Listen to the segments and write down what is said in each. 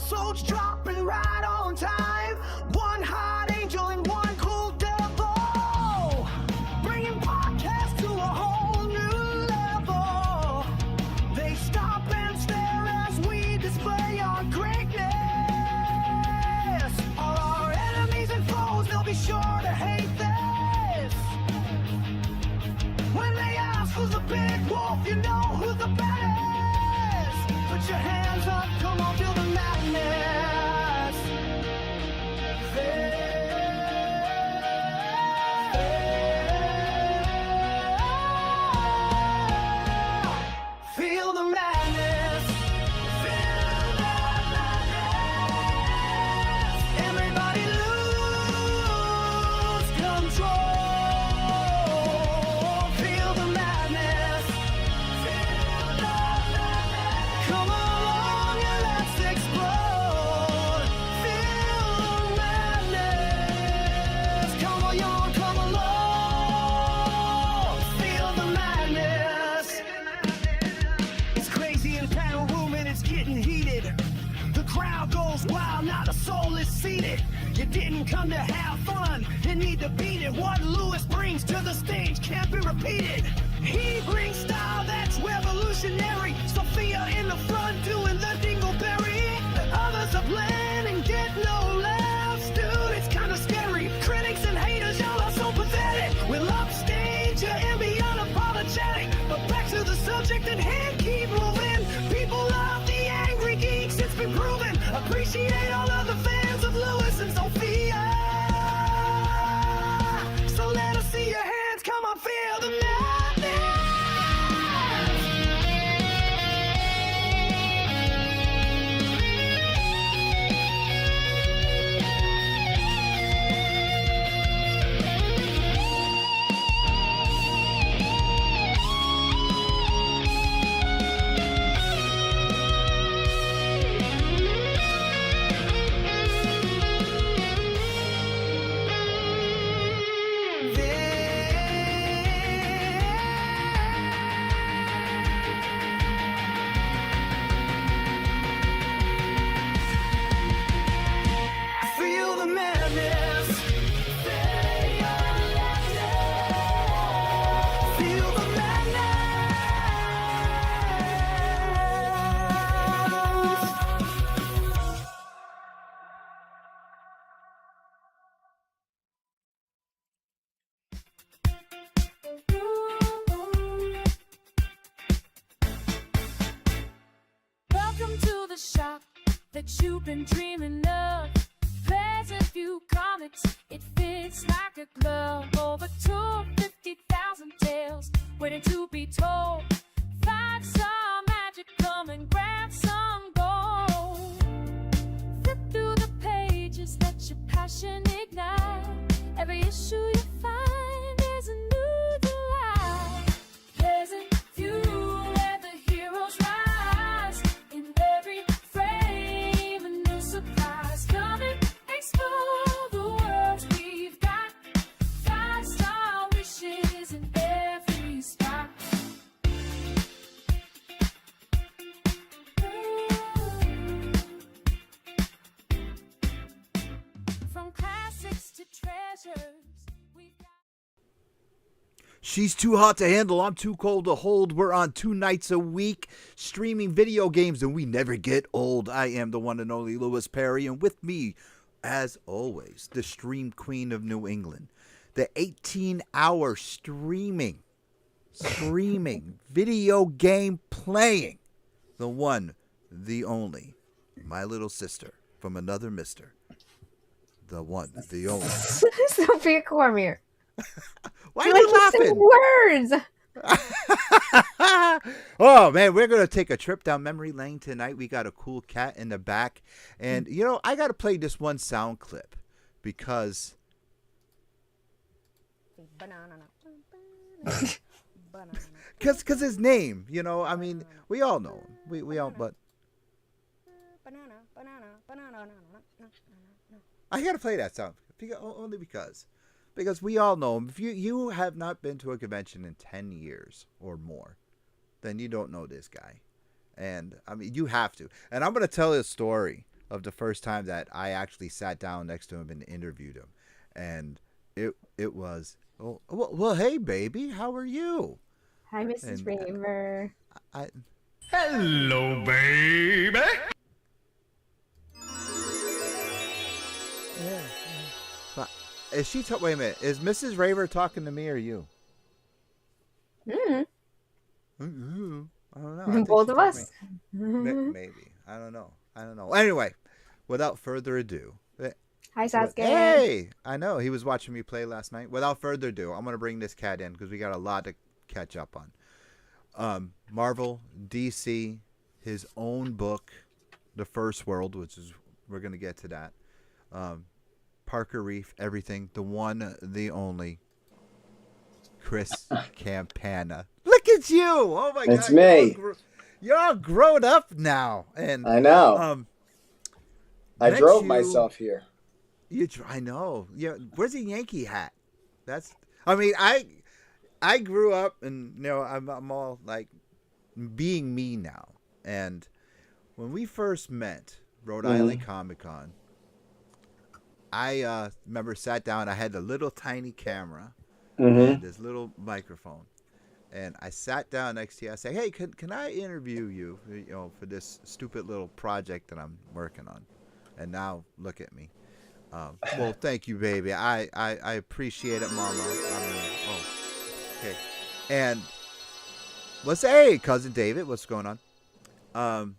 souls dropping right on time. One hot angel and one cool devil, bringing podcasts to a whole new level. They stop and stare as we display our greatness. All our enemies and foes, they'll be sure to hate this. When they ask who's the big wolf, you know who's the baddest. Put your hands up, come on, feel the madness. Feel the madness. Feel the madness. Everybody lose control. Feel the madness. Feel the madness. Come along and let's explode. Feel the madness. Come along, come along. Feel the madness. It's crazy in panel room and it's getting heated. The crowd goes wild, now the soul is seated. You didn't come to have fun, you need to beat it. What Lewis brings to the stage can't be repeated. He brings style that's revolutionary. Sophia in the front doing the dingleberry. Others are bland and get no laughs. Dude, it's kinda scary. Critics and haters, y'all are so pathetic. We'll upstage you and be unapologetic. But back to the subject at hand, keep moving. People love the Angrygeeks, it's been proven. Appreciate all of the fans of Lewis and Sophia. So let us see your hands, come on, feel the madness. Feel the madness. Feel the madness. Welcome to the shop that you've been dreaming of. Present View Comics, it fits like a glove. Over 250,000 tales waiting to be told. Find some magic, come and grab some gold. Flip through the pages, let your passion ignite. Every issue you find is a new delight. Present View, where the heroes rise. In every frame, a new surprise. Come and explore the worlds we've got. 5-star wishes in every spot. From classics to treasures, we've got. She's too hot to handle, I'm too cold to hold. We're on 2 nights a week streaming video games and we never get old. I am the one and only Lewis Perry, and with me, as always, the stream queen of New England. The 18-hour streaming, video game playing, the one, the only, my little sister from another mister. The one, the only. Sophia Cormier. Why are you laughing? Words. Oh man, we're gonna take a trip down memory lane tonight. We got a cool cat in the back, and you know I gotta play this one sound clip because because his name, you know, I mean, we all know him. We all, but I gotta play that sound only because we all know him. If you have not been to a convention in 10 years or more, then you don't know this guy. And I mean, you have to. And I'm gonna tell his story of the first time that I actually sat down next to him and interviewed him, and it was well, hey baby, how are you? Hi, Mrs. And Raver. I Hello, baby. yeah. But is she? Wait a minute. Is Mrs. Raver talking to me or you? Mm. I don't know. I think Both she of told us. me. Maybe. I don't know. Anyway, without further ado. Hi, Sasuke. Hey! I know. He was watching me play last night. Without further ado, I'm going to bring this cat in because we got a lot to catch up on. Marvel, DC, his own book, The First World, which is, we're going to get to that. Parker Reef, everything. The one, the only, Chris Campana. Look at you! Oh my God. It's me. You're all grown up now. And I know. I met drove you- myself here. I know. Yeah. Where's the Yankee hat? I mean, I grew up, and I'm all like being me now. And when we first met, Rhode Island Comic Con, I remember sat down. I had a little tiny camera and this little microphone, and I sat down next to you. I said, "Hey, can I interview you? For this stupid little project that I'm working on?" And now look at me. Well, thank you, baby. I appreciate it, Mama. Okay. And hey, cousin David, what's going on?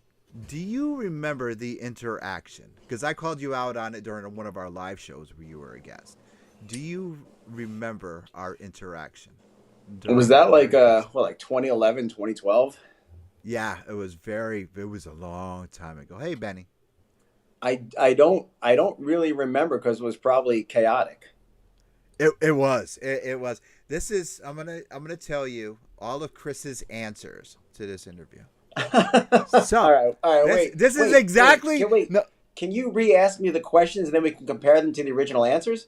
Do you remember the interaction? Because I called you out on it during one of our live shows where you were a guest. Do you remember our interaction? Was that like 2011, 2012? Yeah, it was a long time ago. Hey, Benny. I don't really remember because it was probably chaotic. It was. This is I'm gonna tell you all of Chris's answers to this interview. So all right, wait. This is exactly. No, Can you re-ask me the questions and then we can compare them to the original answers?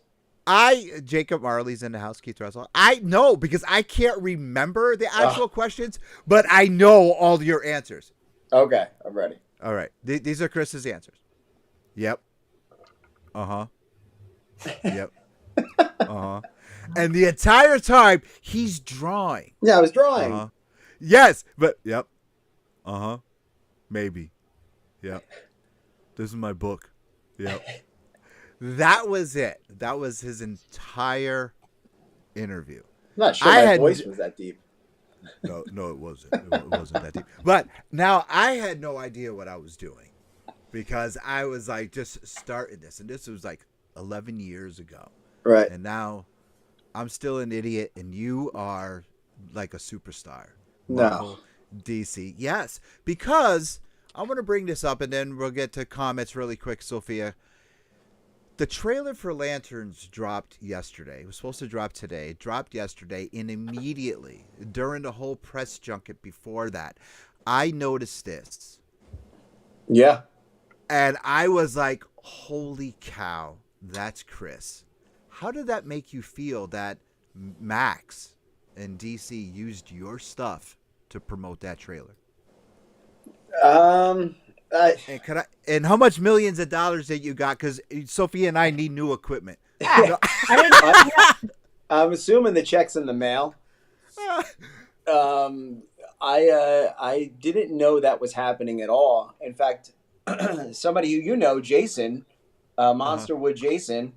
Jacob Marley's in the house. Keith Russell. I know because I can't remember the actual questions, but I know all your answers. Okay, I'm ready. All right, these are Chris's answers. Yep. Yep. And the entire time he's drawing. Yeah, I was drawing. Yes, but yep. Maybe. Yep. This is my book. Yep. That was it. That was his entire interview. I'm not sure my voice was that deep. No, it wasn't. It wasn't that deep. But now I had no idea what I was doing because I was like just starting this, and this was like 11 years ago. Right. And now I'm still an idiot, and you are like a superstar. No. DC. Yes, because I want to bring this up, and then we'll get to comments really quick, Sophia. The trailer for Lanterns dropped yesterday. It was supposed to drop today. It dropped yesterday, and immediately, during the whole press junket before that, I noticed this. Yeah. And I was like, holy cow, that's Chris. How did that make you feel that Max and DC used your stuff to promote that trailer? And how much millions of dollars that you got? Because Sophia and I need new equipment. I'm assuming the check's in the mail. I didn't know that was happening at all. In fact, somebody who Jason, Monsterwood Jason,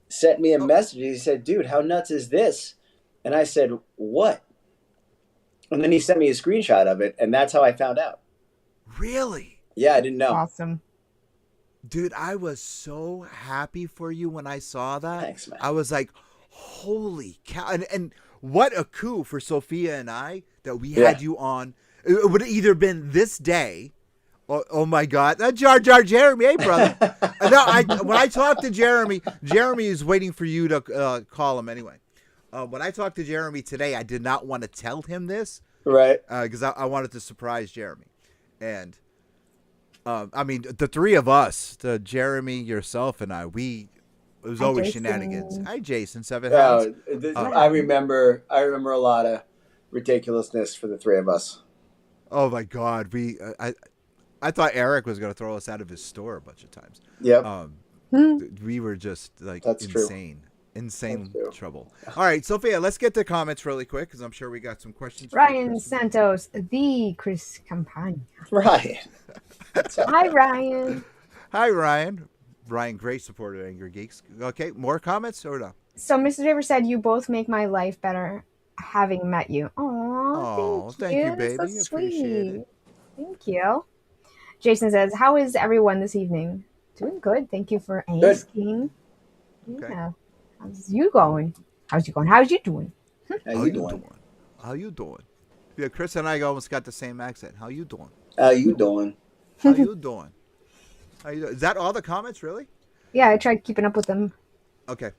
sent me a message. He said, "Dude, how nuts is this?" And I said, "What?" And then he sent me a screenshot of it, and that's how I found out. Really? Yeah, I didn't know. Awesome. Dude, I was so happy for you when I saw that. Thanks, man. I was like, holy cow. And what a coup for Sophia and I that we had you on. It would have either been this day. Oh my God. Jar Jeremy, hey, brother. When I talked to Jeremy is waiting for you to call him anyway. When I talked to Jeremy today, I did not want to tell him this. Right. Because I wanted to surprise Jeremy. And I mean, the three of us, Jeremy, yourself, and it was always Jason. Shenanigans. Hi, Jason, 7 Hounds. I remember a lot of ridiculousness for the three of us. Oh my God, I thought Eric was going to throw us out of his store a bunch of times. Yep. We were just like That's true. insane That's true. trouble. All right, Sophia, let's get to comments really quick because I'm sure we got some questions. for Ryan Chris. Santos, the Chris Campana. Right. Hi, Ryan. Hi, Ryan. Ryan, great supporter of Angrygeeks. Okay, more comments or no? So, Mr. Draper said, you both make my life better having met you. Aw, Oh, thank you, That's baby. so Appreciate sweet. it. Thank you. Jason says, how is everyone this evening? Doing good. Thank you for Good. asking. Okay. Yeah. How's you going? How's you going? How's you doing? How you doing? How you doing? Yeah, Chris and I almost got the same accent. How you doing? How you doing? How you doing? How you doing? Is that all the comments, really? Yeah, I tried keeping up with them. Okay.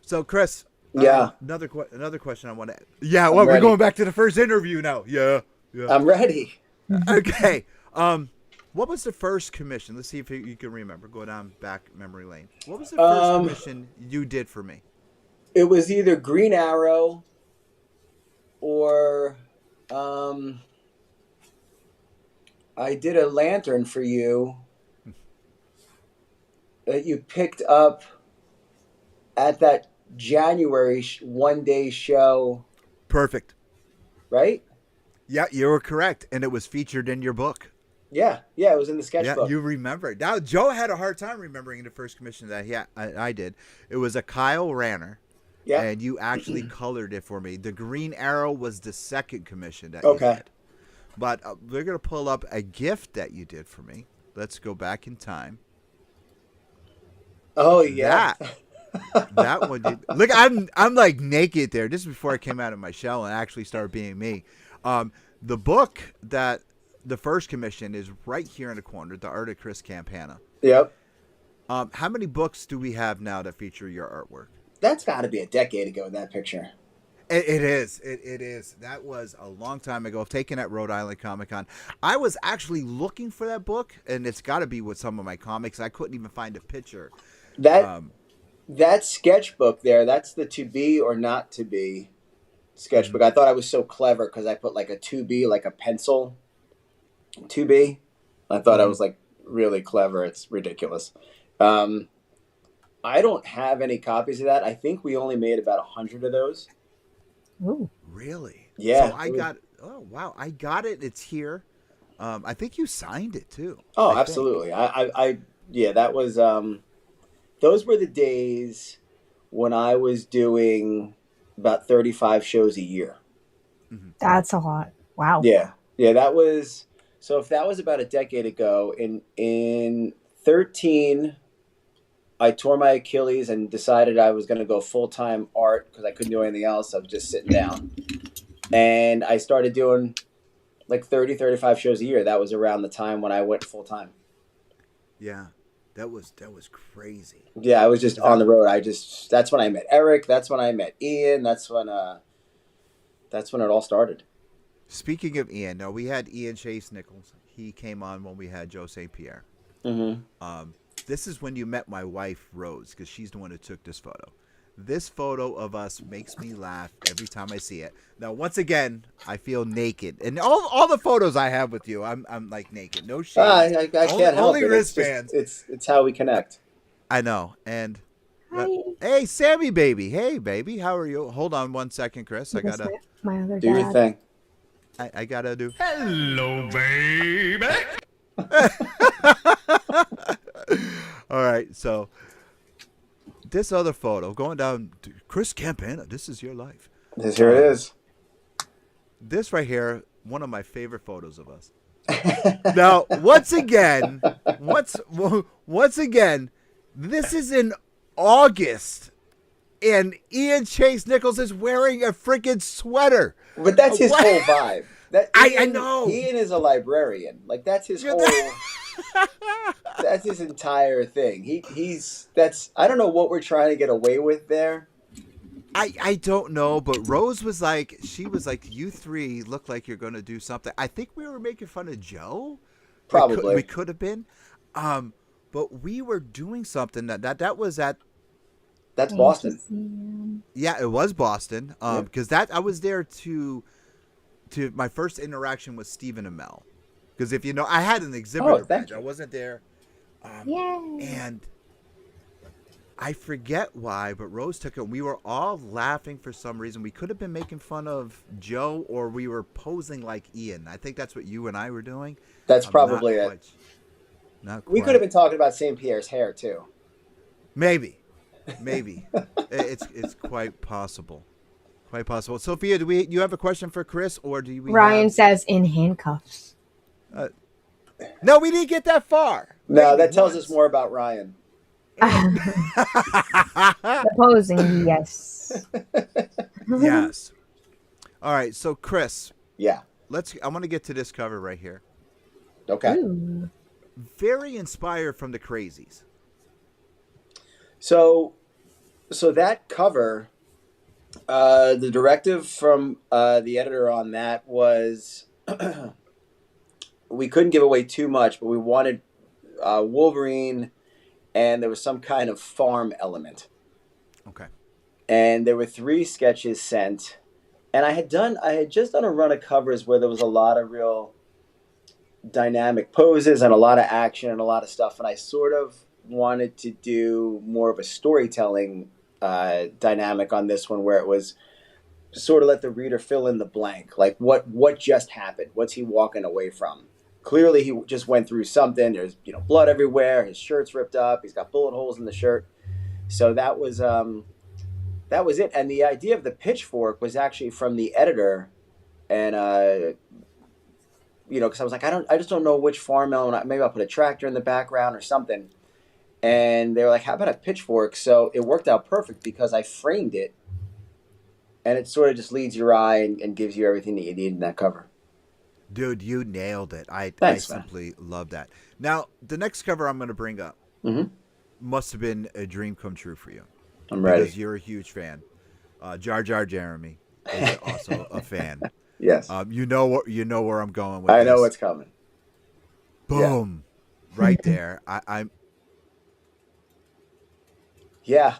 So, Chris. Yeah. Another question I want to. Yeah. Well, we're ready. going back to the first interview now. Yeah. I'm ready. Okay. What was the first commission? Let's see if you can remember. Go down back memory lane. What was the first commission you did for me? It was either Green Arrow or I did a lantern for you that you picked up at that January one-day show, Perfect. right? Yeah, you were correct, and it was featured in your book. Yeah, it was in the sketchbook. Yeah, you remember. Now, Joe had a hard time remembering the first commission that I did. It was a Kyle Ranner, Yeah. and you actually colored it for me. The Green Arrow was the second commission that Okay. you did. But we're going to pull up a gift that you did for me. Let's go back in time. Oh yeah. That one. Look, I'm like naked there. This is before I came out of my shell and actually started being me. The book that the first commission is right here in the corner, The Art of Chris Campana. Yep. How many books do we have now that feature your artwork? That's got to be a decade ago, that picture. It is. It is. That was a long time ago. Taken at Rhode Island Comic Con. I was actually looking for that book, and it's got to be with some of my comics. I couldn't even find a picture. That sketchbook there, that's the to be or not to be sketchbook. I thought I was so clever because I put like a to be, like a pencil to be. I thought I was like really clever. It's ridiculous. I don't have any copies of that. I think we only made about 100 of those. Ooh. Really? Yeah. So I got. Oh wow! I got it. It's here. I think you signed it too. Oh, I think. absolutely. Yeah, that was. Those were the days when I was doing about 35 shows a year. That's a lot. Wow. Yeah, that was. So if that was about a decade ago, in 13, I tore my Achilles and decided I was going to go full-time art because I couldn't do anything else. I was just sitting down. And I started doing like 30, 35 shows a year. That was around the time when I went full-time. Yeah, that was crazy. Yeah, I was just on the road. That's when I met Eric. That's when I met Ian. That's when it all started. Speaking of Ian, no, we had Ian Chase Nichols. He came on when we had Joe St. Pierre. Mm-hmm. This is when you met my wife, Rose, because she's the one who took this photo. This photo of us makes me laugh every time I see it. Now, once again, I feel naked, and all the photos I have with you, I'm like naked, no shame. I can't help only it. wristbands. It's how we connect. I know. And Hi. hey, Sammy, baby. Hey, baby, how are you? Hold on 1 second, Chris. I That's gotta my other Do your dad. thing. I gotta do. Hello, baby. All right, so this other photo going down to Chris Campana. This is your life. Here it is. This right here, one of my favorite photos of us. Now, once again, this is in August, and Ian Chase Nichols is wearing a freaking sweater. But that's his What? whole vibe. I know. Ian is a librarian. Like that's his whole. That's his entire thing. I don't know what we're trying to get away with there. I don't know, but Rose was like, you three look like you're going to do something. I think we were making fun of Joe. Probably. We could have been. But we were doing something that was at. That's Boston. Yeah, it was Boston. Because I was there to my first interaction with Stephen Amell. Because if you know, I had an exhibitor badge. you. I wasn't there. Yay. And I forget why, but Rose took it. We were all laughing for some reason. We could have been making fun of Joe, or we were posing like Ian. I think that's what you and I were doing. That's probably it. Not quite. We could have been talking about St. Pierre's hair too. Maybe. It's quite possible. Quite possible. Sophia, do you have a question for Chris, or do we? Ryan says in handcuffs. No, we didn't get that far. No, Maybe that tells once. us more about Ryan. Supposing, yes. Yes. All right, so Chris, Yeah. I want to get to this cover right here. Okay. Ooh. Very inspired from the Crazies. So that cover, the directive from the editor on that was we couldn't give away too much, but we wanted Wolverine, and there was some kind of farm element. Okay. And there were 3 sketches sent, and I had just done a run of covers where there was a lot of real dynamic poses and a lot of action and a lot of stuff, and I sort of wanted to do more of a storytelling dynamic on this one, where it was sort of let the reader fill in the blank, like what just happened, what's he walking away from. Clearly he just went through something. There's blood everywhere, his shirt's ripped up, he's got bullet holes in the shirt. So that was it. And the idea of the pitchfork was actually from the editor, and because I was like, I just don't know which farm element. Maybe I'll put a tractor in the background or something. And they were like, how about a pitchfork? So it worked out perfect because I framed it, and it sort of just leads your eye and gives you everything that you need in that cover. Dude, you nailed it. I Thanks, man. simply love that. Now, the next cover I'm going to bring up must have been a dream come true for you. I'm ready. Because you're a huge fan. Jar Jar Jeremy is also a fan. Yes. You know where I'm going with I this. know what's coming. Boom. Yeah. Right there. I'm. Yeah.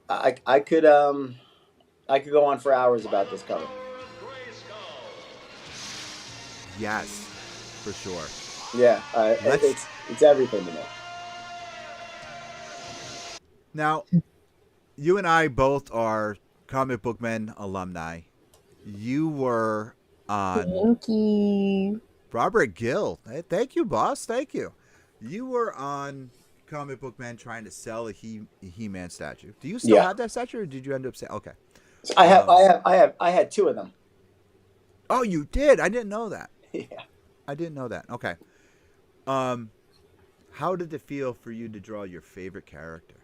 I could go on for hours about this cover. Yes, for sure. Yeah, it's everything to me. Now, you and I both are comic book men alumni. You were on Thank you. Robert Gill. Hey, thank you, boss. Thank you. You were on Comic Book Man trying to sell a He-Man statue. Do you still have that statue, or did you end up saying okay? So I had 2 of them. Oh, you did? I didn't know that. Yeah. I didn't know that. Okay. How did it feel for you to draw your favorite character?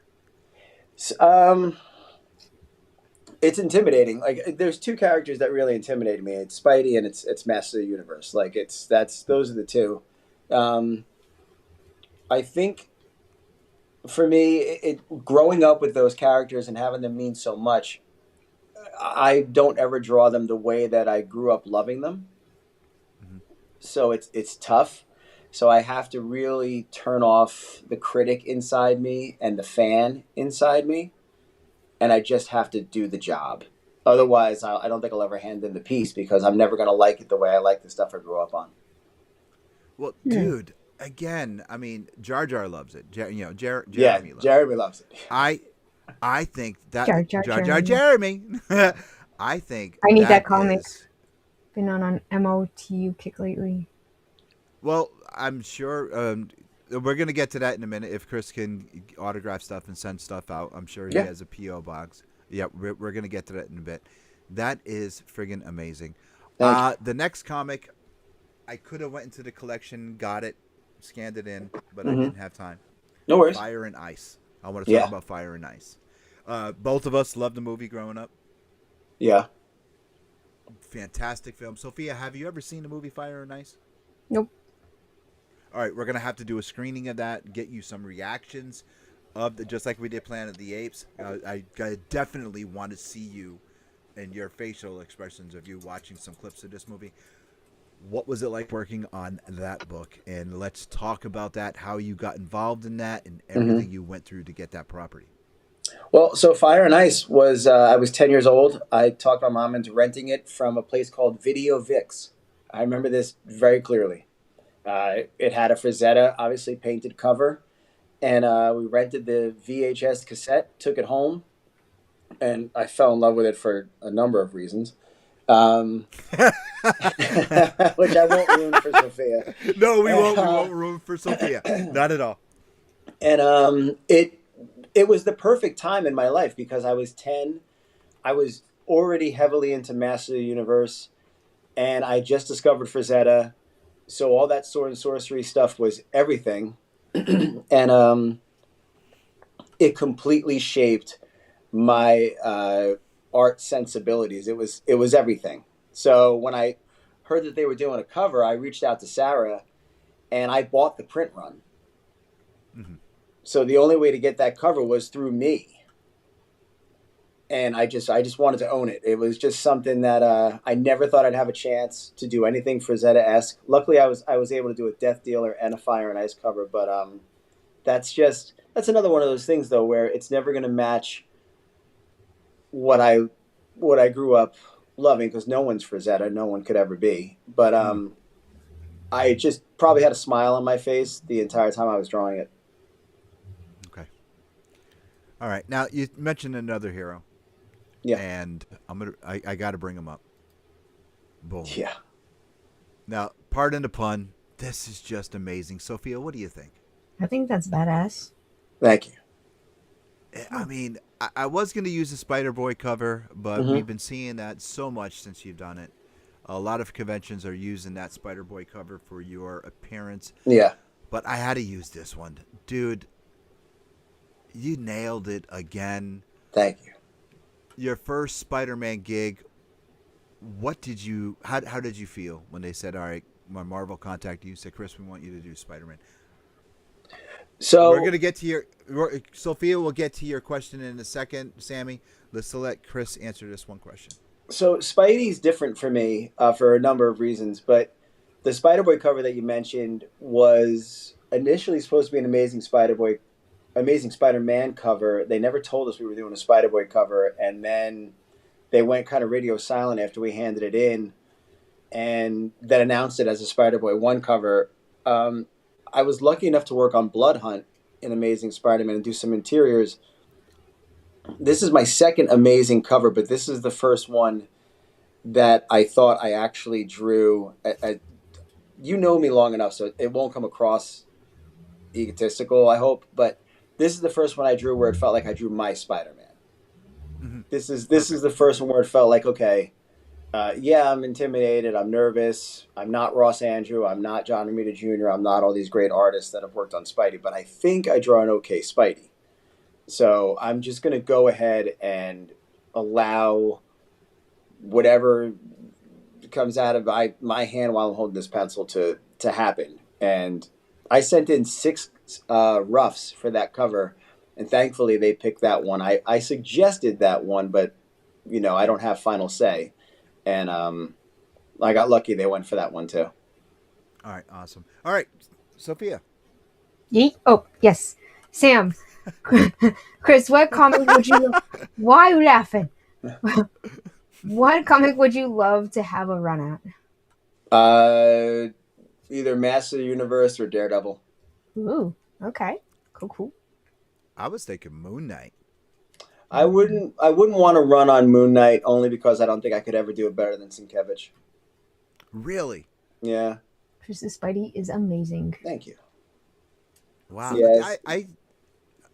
It's intimidating. Like, there's 2 characters that really intimidated me. It's Spidey and it's Master of the Universe. Like, those are the 2. I think for me, growing up with those characters and having them mean so much, I don't ever draw them the way that I grew up loving them. So it's tough. So I have to really turn off the critic inside me and the fan inside me, and I just have to do the job. Otherwise, I don't think I'll ever hand in the piece, because I'm never going to like it the way I like the stuff I grew up on. Well, dude, again, I mean, Jar Jar loves it. Jeremy loves Jeremy loves it. I think that Jar Jar Jeremy. I think I need that comic. is- Been on MOTU kick lately. Well, I'm sure we're going to get to that in a minute. If Chris can autograph stuff and send stuff out, I'm sure he has a P.O. box. Yeah, we're going to get to that in a bit. That is friggin' amazing. The next comic, I could have went into the collection, got it, scanned it in, but I didn't have time. No worries. Fire and Ice. I want to talk about Fire and Ice. Both of us loved the movie growing up. Yeah. Fantastic film. Sophia, have you ever seen the movie Fire and Ice? Nope. All right, we're going to have to do a screening of that, get you some reactions just like we did Planet of the Apes. I definitely want to see you and your facial expressions of you watching some clips of this movie. What was it like working on that book? And let's talk about that, how you got involved in that, and everything you went through to get that property. Well, so Fire and Ice was, I was 10 years old. I talked my mom into renting it from a place called Video Vix. I remember this very clearly. It had a Frazetta, obviously painted cover, and we rented the VHS cassette, took it home, and I fell in love with it for a number of reasons, which I won't ruin for Sophia. No, we won't. We won't ruin for Sophia. Not at all. And it was the perfect time in my life because I was 10. I was already heavily into Master of the Universe, and I just discovered Frazetta. So all that sword and sorcery stuff was everything. And it completely shaped my art sensibilities. It was everything. So when I heard that they were doing a cover, I reached out to Sarah, and I bought the print run. Mm-hmm. So the only way to get that cover was through me. And I just wanted to own it. It was just something that I never thought I'd have a chance to do anything Frazetta-esque. Luckily, I was able to do a Death Dealer and a Fire and Ice cover, but that's another one of those things though where it's never going to match what I grew up loving, because no one's Frazetta, no one could ever be. But I just probably had a smile on my face the entire time I was drawing it. Okay. All right. Now you mentioned another hero. Yeah. And I got to bring him up. Boom. Yeah. Now, pardon the pun. This is just amazing. Sophia, what do you think? I think that's badass. Thank you. I mean, I was going to use the Spider-Boy cover, but we've been seeing that so much since you've done it. A lot of conventions are using that Spider-Boy cover for your appearance. Yeah. But I had to use this one. Dude, you nailed it again. Thank you. Your first Spider-Man gig, what did you, how did you feel when they said, all right, when Marvel contacted you, said, Chris, we want you to do Spider-Man? So we're going to get to your, Sophia will get to your question in a second, Sammy. Let's let Chris answer this one question. So Spidey's different for me for a number of reasons, but the Spider-Boy cover that you mentioned was initially supposed to be an Amazing Spider-Man cover. They never told us we were doing a Spider-Boy cover, and then they went kind of radio silent after we handed it in, and then announced it as a Spider-Boy 1 cover. I was lucky enough to work on Blood Hunt in Amazing Spider-Man and do some interiors. This is my second Amazing cover, but this is the first one that I thought I actually drew. You know me long enough, so it won't come across egotistical, I hope, but this is the first one I drew where it felt like I drew my Spider-Man. Mm-hmm. This is the first one where it felt like, okay, yeah, I'm intimidated, I'm nervous, I'm not Ross Andrew, I'm not John Romita Jr., I'm not all these great artists that have worked on Spidey, but I think I draw an okay Spidey. So I'm just going to go ahead and allow whatever comes out of my hand while I'm holding this pencil to happen. And I sent in 6 roughs for that cover, and thankfully they picked that one. I suggested that one, but I don't have final say, and I got lucky they went for that one too. All right, awesome. All right, Sophia. Oh yes, Sam. Chris, what comic would you? Why are you laughing? What comic would you love to have a run at? Either Master of the Universe or Daredevil. Ooh, okay, cool. I was thinking Moon Knight. I wouldn't want to run on Moon Knight only because I don't think I could ever do it better than Sienkiewicz. Really? Yeah. Chris's Spidey is amazing. Thank you. Wow. Yes.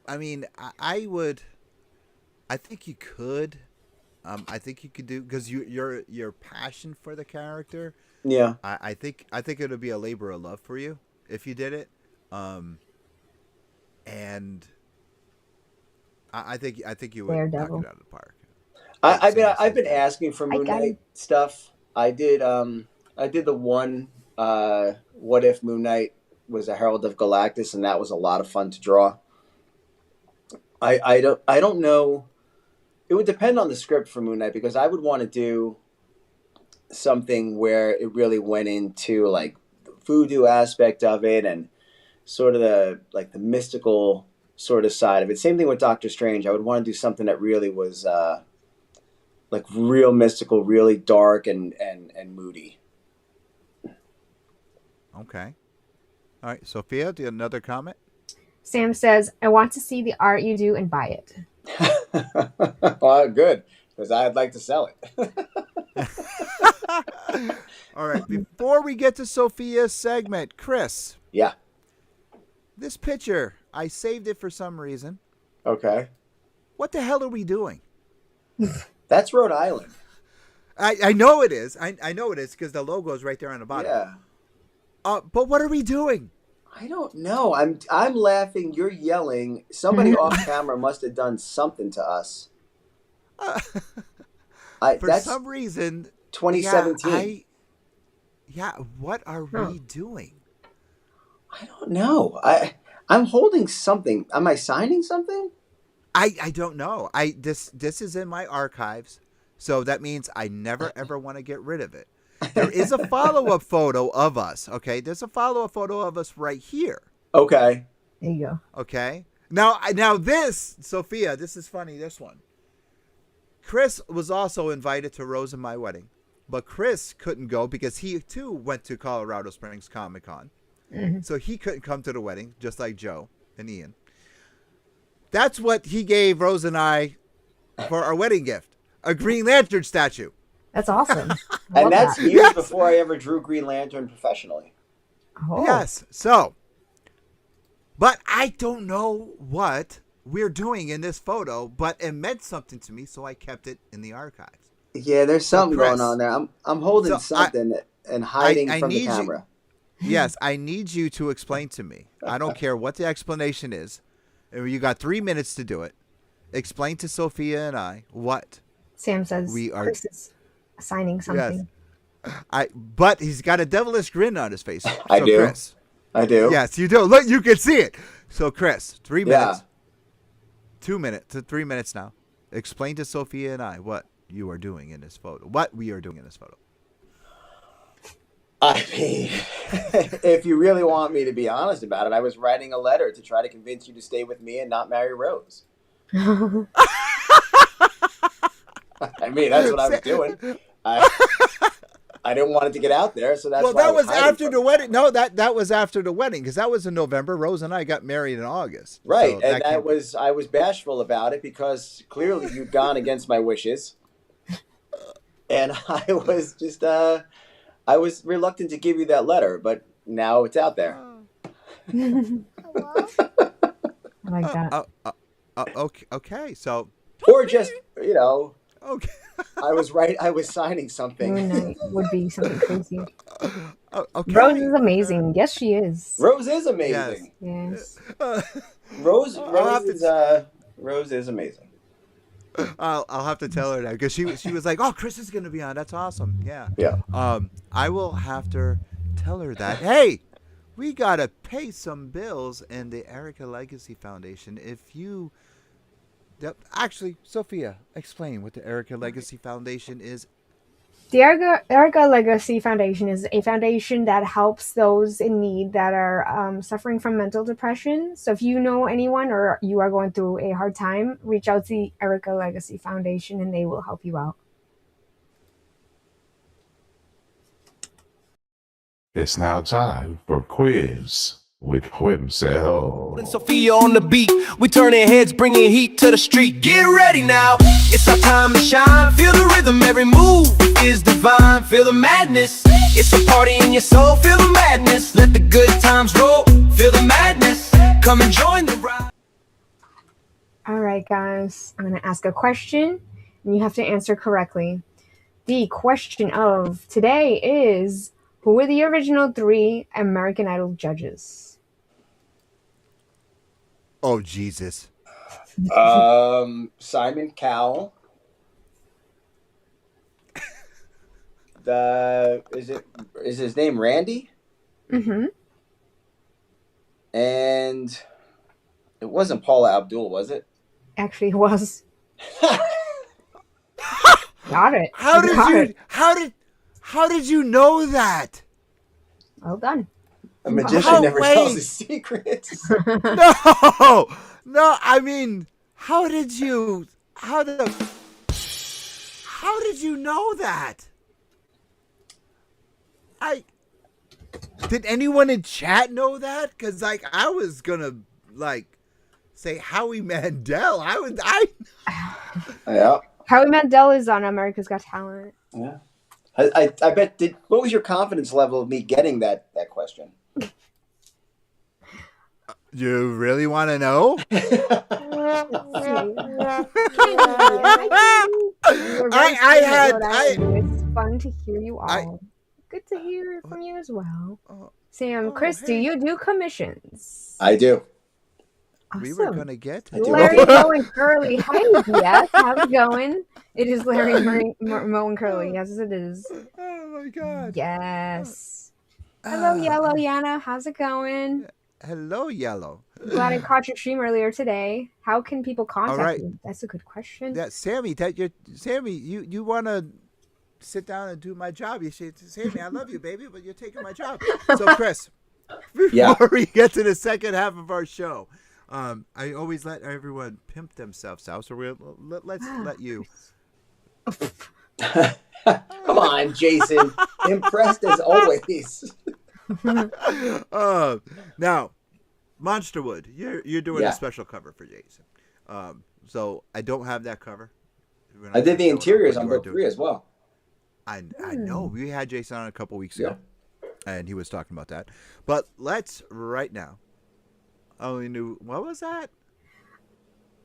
I mean, I would. I think you could. I think you could do, because your passion for the character. Yeah. I think it would be a labor of love for you if you did it. And I think you would Daredevil. knock it out of the park. I've been asking for Moon Knight stuff. I did the one what if Moon Knight was a Herald of Galactus, and that was a lot of fun to draw. I don't know. It would depend on the script for Moon Knight, because I would want to do something where it really went into like the voodoo aspect of it and sort of the mystical sort of side of it. Same thing with Doctor Strange. I would want to do something that really was like real mystical, really dark and moody. Okay. All right, Sophia, do you have another comment? Sam says, I want to see the art you do and buy it. Well, good, because I'd like to sell it. All right, before we get to Sophia's segment, Chris, Yeah. this picture, I saved it for some reason. Okay. What the hell are we doing? That's Rhode Island. I know it is. I know it is because the logo is right there on the bottom. Yeah. But what are we doing? I don't know. I'm laughing. You're yelling. Somebody off camera must have done something to us. For That's some reason, 2017. what are we doing? I don't know. I'm holding something. Am I signing something? I don't know. This is in my archives, so that means I never ever want to get rid of it. There is a follow-up photo of us. Okay, there's a follow-up photo of us right here. Okay. There you go. Okay. Now this, Sophia, this is funny. This one. Chris was also invited to Rose and my wedding, but Chris couldn't go because he too went to Colorado Springs Comic Con. Mm-hmm. So he couldn't come to the wedding, just like Joe and Ian. That's what he gave Rose and I for our wedding gift, a Green Lantern statue. That's awesome. And that's that. years before I ever drew Green Lantern professionally. Oh. Yes. So, but I don't know what we're doing in this photo, but it meant something to me, so I kept it in the archives. Yeah, there's something Chris, going on there. I'm holding something and hiding I from the need you- camera. Yes, I need you to explain to me. I don't care what the explanation is. You got 3 minutes to do it. Explain to Sophia and I what Sam says we are. Chris is signing something. But he's got a devilish grin on his face. I do. Chris, I do. yes, you do. Look, you can see it. So, Chris, 3 Yeah. minutes. 2 minutes to 3 minutes now. Explain to Sophia and I what you are doing in this photo. What we are doing in this photo. I mean, if you really want me to be honest about it, I was writing a letter to try to convince you to stay with me and not marry Rose. I mean, that's what I was doing. I didn't want it to get out there, so that's Well, why I that was hiding after from the it. wedding. No, that was after the wedding because that was in November. Rose and I got married in August. Right, So and I was bashful about it because clearly you'd gone against my wishes, and I was just I was reluctant to give you that letter, but now it's out there. I like that. Okay. So. Or just Okay. I was signing something. Moon Knight would be something crazy. Okay. Rose is amazing. Yes, she is. Rose is amazing. Yes. Rose have is amazing. I'll have to tell her that because she was like, "Oh, Chris is gonna be on. That's awesome." Yeah. Yeah. I will have to tell her that. Hey, we gotta pay some bills in the Erica Legacy Foundation. Actually, Sophia, explain what the Erica Legacy Foundation is. The Erica Legacy Foundation is a foundation that helps those in need that are suffering from mental depression. So if you know anyone or you are going through a hard time, reach out to the Erica Legacy Foundation and they will help you out. It's now time for Quiz with Quimsel. And Sophia on the beat, we turning heads, bringing heat to the street. Get ready now, it's our time to shine. Feel the rhythm, every move is divine. Feel the madness, it's a party in your soul. Feel the madness, let the good times roll. Feel the madness, come and join the ride. All right, guys, I'm going to ask a question and you have to answer correctly. The question of today is, who were the original 3 American Idol judges? Oh Jesus! Simon Cowell. Is his name Randy? Mm-hmm. And it wasn't Paula Abdul, was it? Actually, it was. Got it. How did you know that? Well done. A magician never wait. tells his secrets. No. I mean, how did you know that? Did anyone in chat know that? Because like I was gonna like say Howie Mandel. Yeah. Howie Mandel is on America's Got Talent. Yeah. I bet. What was your confidence level of me getting that question? You really want to know? We're very It's fun to hear you all. Good to hear from you as well. Sam, Chris, do you do commissions? I do. Awesome. We were gonna get to Larry, Mo, and Curly. Hi, yes. How's it going? It is Larry, Mo, and Curly. Yes, it is. Oh my god. Yes. Hello, Yellow Yana. How's it going? Hello, Yellow. Glad I caught your stream earlier today. How can people contact you? That's a good question. Yeah, Sammy, you want to sit down and do my job? You say, Sammy, I love you, baby, but you're taking my job. So, Chris, before we get to the second half of our show, I always let everyone pimp themselves out. So let's let you. Come on, Jason. Impressed as always. Now, Monsterwood, you're doing a special cover for Jason. So I don't have that cover. I did the interiors on book 3 as well. I know we had Jason on a couple weeks ago, and he was talking about that. But let's right now. Only knew what was that?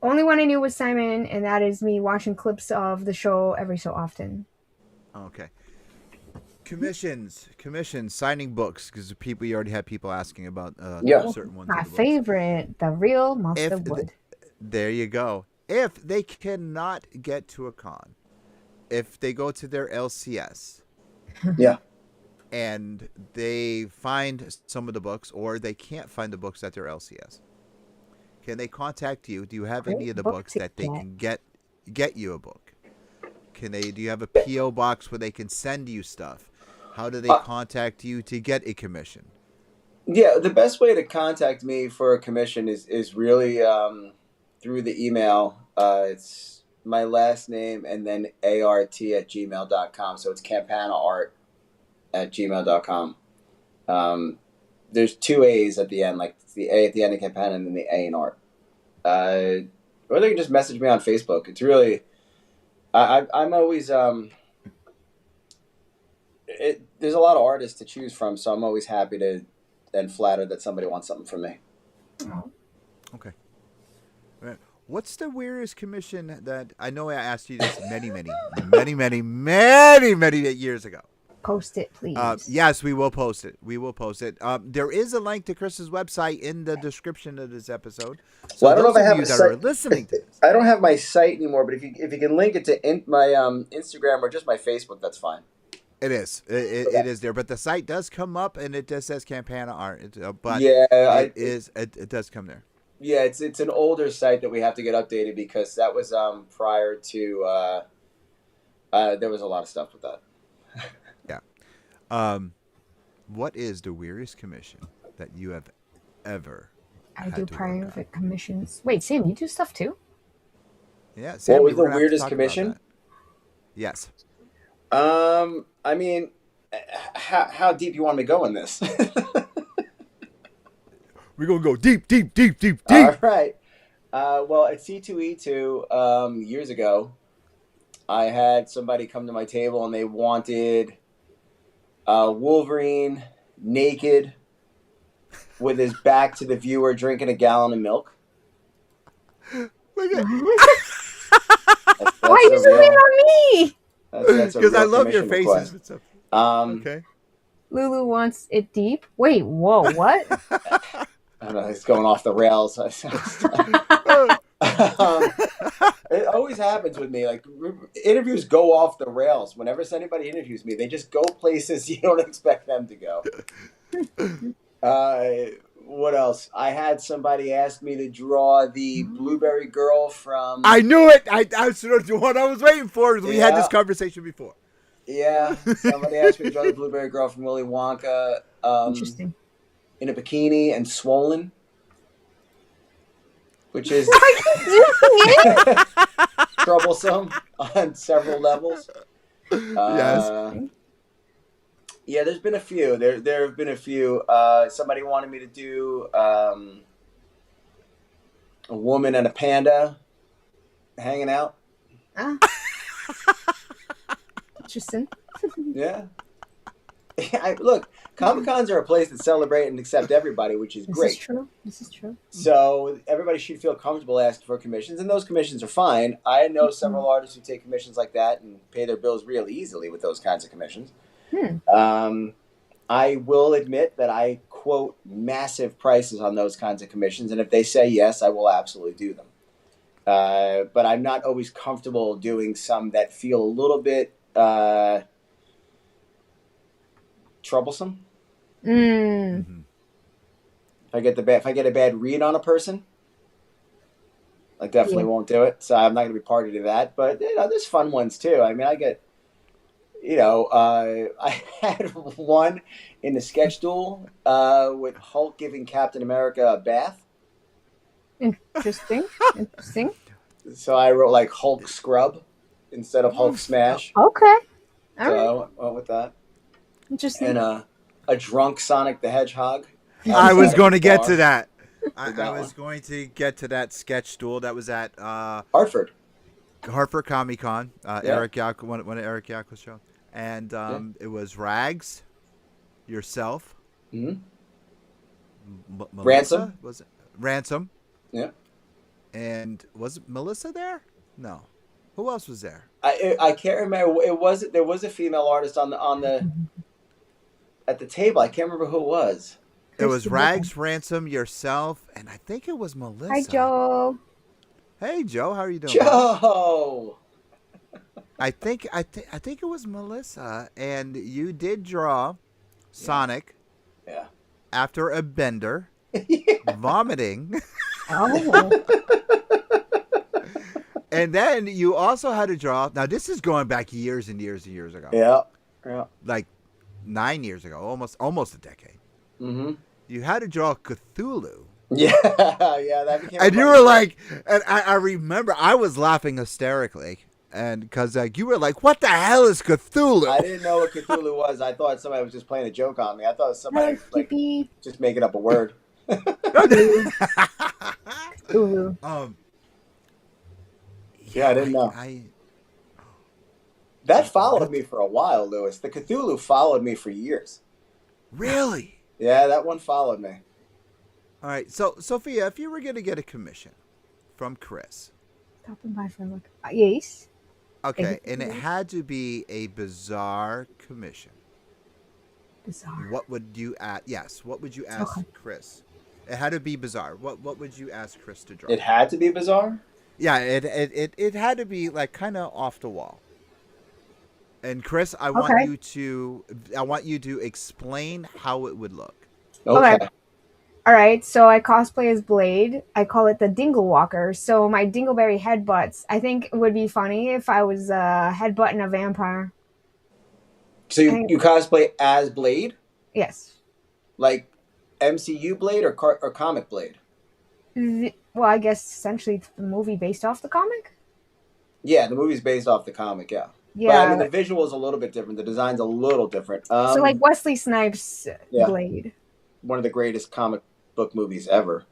Only one I knew was Simon, and that is me watching clips of the show every so often. Okay. Commissions, signing books, because you already had people asking about certain ones. My favorite, the real Monster Wood. There you go. If they cannot get to a con, if they go to their LCS, and they find some of the books, or they can't find the books at their LCS, can they contact you? Do you have any of the books that they can get you a book? Do you have a PO box where they can send you stuff? How do they contact you to get a commission? Yeah, the best way to contact me for a commission is really through the email. It's my last name and then art@gmail.com. So it's campanaart@gmail.com. There's 2 A's at the end, like the A at the end of Campana and then the A in art. Or they can just message me on Facebook. It's really, I'm always, there's a lot of artists to choose from, so I'm always happy to and flattered that somebody wants something from me. Okay. What's the weirdest commission that I know I asked you this many years ago? Post it, please. Yes, we will post it. There is a link to Chris's website in the description of this episode. So well, I don't know if I have you that are listening to this. I don't have my site anymore, but if you can link it to my Instagram or just my Facebook, that's fine. It is. It is there, but the site does come up, and it just says Campana Art. But it does come there. Yeah, it's an older site that we have to get updated because that was prior to. There was a lot of stuff with that. Yeah. What is the weirdest commission that you have ever? I do private commissions. Wait, Sam, you do stuff too? Yeah. Sam, what was the weirdest commission? Yes. I mean, how deep you want me to go in this? We're going to go deep. All right. Well, at C2E2 years ago, I had somebody come to my table and they wanted Wolverine naked with his back to the viewer drinking a gallon of milk. Look at Why are you zooming on me? Because I love your faces. Okay. Lulu wants it deep. Wait, whoa, what? I don't know. It's going off the rails. It always happens with me. Like interviews go off the rails. Whenever anybody interviews me, they just go places you don't expect them to go. What else? I had somebody ask me to draw the Blueberry Girl from. I knew it. That's what I was waiting for. We had this conversation before. Yeah, somebody asked me to draw the Blueberry Girl from Willy Wonka. Interesting. In a bikini and swollen, which is troublesome on several levels. Yes. Yeah, there's been a few. There have been a few. Somebody wanted me to do a woman and a panda hanging out. Ah, interesting. Yeah. Look, Comic Cons are a place to celebrate and accept everybody, which is This great. is true. This is true. So everybody should feel comfortable asking for commissions, and those commissions are fine. I know several artists who take commissions like that and pay their bills really easily with those kinds of commissions. I will admit that I quote massive prices on those kinds of commissions, and if they say yes, I will absolutely do them. But I'm not always comfortable doing some that feel a little bit troublesome. Mm. If I get a bad read on a person, I definitely won't do it. So I'm not going to be party to that. But there's fun ones too. I mean, I get, I had one in the sketch duel with Hulk giving Captain America a bath. Interesting. Interesting. So I wrote like Hulk Scrub instead of Hulk Smash. Okay. All So right. I went with that. Interesting. And a drunk Sonic the Hedgehog. I was going to get to that. I that was one. going to get to that sketch duel that was at Hartford. Comic Con. Eric Yak, one of Eric Yak's show, and it was Rags, yourself, Mm-hmm. Melissa? Ransom. Was it Ransom? Yeah. And was Melissa there? No. Who else was there? I can't remember. There was a female artist on the at the table. I can't remember who it was. It was Rags, Ransom, yourself, and I think it was Melissa. Hi, Joe. Hey, Joe. How are you doing? Joe. I think it was Melissa, and you did draw Sonic after a bender, vomiting, Oh. and then you also had to draw. Now this is going back years and years and years ago. Yeah. Like 9 years ago, almost a decade. Mm-hmm. You had to draw Cthulhu. Yeah. That became. And you were like, and I remember I was laughing hysterically, and because like you were like, "What the hell is Cthulhu?" I didn't know what Cthulhu was. I thought somebody was just playing a joke on me. I thought somebody like just making up a word. Ooh. Yeah, I didn't know. That followed me for a while, Lewis. The Cthulhu followed me for years. Really? Yeah, that one followed me. All right. So, Sophia, if you were going to get a commission from Chris. Stopping by for a look. Yes. Okay, and it had to be a bizarre commission. Bizarre. What would you ask? Yes, what would you ask Chris? It had to be bizarre. What would you ask Chris to draw? It had to be bizarre? Yeah, it had to be like kind of off the wall. And Chris, I want you to explain how it would look. Okay. All right, so I cosplay as Blade. I call it the Dingle Walker. So my Dingleberry headbutts. I think it would be funny if I was headbutting a vampire. So you cosplay as Blade? Yes. Like MCU Blade or comic Blade? Well, I guess essentially it's the movie based off the comic. Yeah, the movie's based off the comic, yeah. Yeah. But I mean, the visual is a little bit different. The design's a little different. So like Wesley Snipes' Blade. One of the greatest comic book movies ever.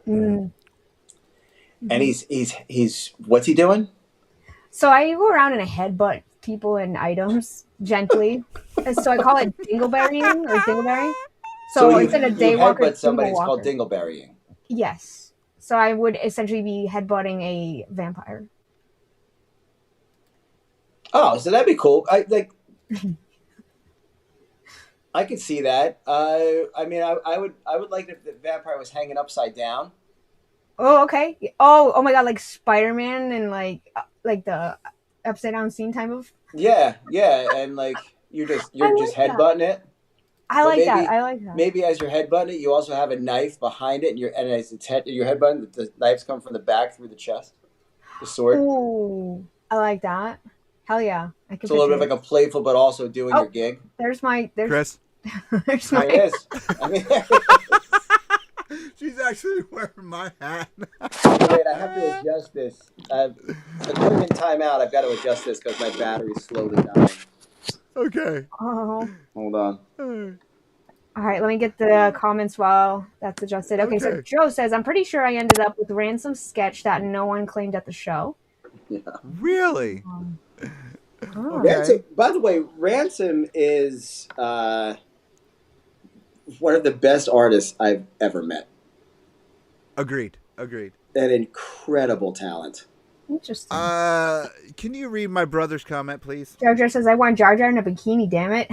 Mm. And he's what's he doing? So I go around and I headbutt people and items gently. And so I call it dingleberrying or dingleberry. So instead of daywalker, headbutt somebody, it's dinglewalker. called dingleberrying. Yes. So I would essentially be headbutting a vampire. Oh, so that'd be cool. I could see that. I mean, I would like if the vampire was hanging upside down. Oh, okay. Oh my God, like Spider-Man and like the upside down scene type of. Yeah, and like you're just headbutting it. I like that. Maybe as you're headbutting it, you also have a knife behind it, and as it's you're headbutting, the knives come from the back through the chest. The sword. Ooh, I like that. Hell yeah! It's a little bit like a playful, but also doing your gig. There's Chris. There's there it is. I mean, she's actually wearing my hat. Wait, I have to adjust this. According to timeout, I've got to adjust this because my battery's slowly dying. Okay. Oh. Hold on. All right, let me get the comments while that's adjusted. Okay, so Okay. Joe says, I'm pretty sure I ended up with Ransom sketch that no one claimed at the show. Yeah. Really? Oh. Okay. Ransom, by the way, Ransom is one of the best artists I've ever met. Agreed. Agreed. An incredible talent. Interesting. Can you read my brother's comment, please? Jar Jar says, I want Jar Jar in a bikini, damn it.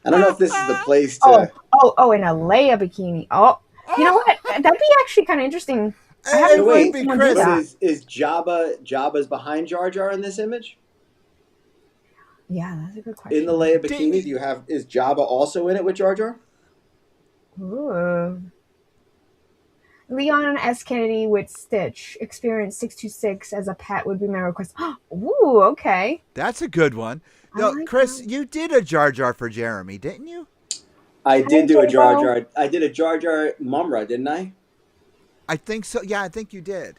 I don't know if this is the place to. In a Leia bikini. Oh, you know what? That'd be actually kind of interesting. I Hey, haven't wait, seen be someone Chris. do that. Is Jabba's behind Jar Jar in this image? Yeah, that's a good question. In the Leia Ding. bikini, is Jabba also in it with Jar Jar? Ooh. Leon S. Kennedy with Stitch. Experience 626 as a pet would be my request. Ooh, okay. That's a good one. No, like Chris, that. you did a Jar Jar for Jeremy, didn't you? I did do a Jar J-Bo. Jar. I did a Jar Jar Mumra, didn't I? I think so. Yeah, I think you did.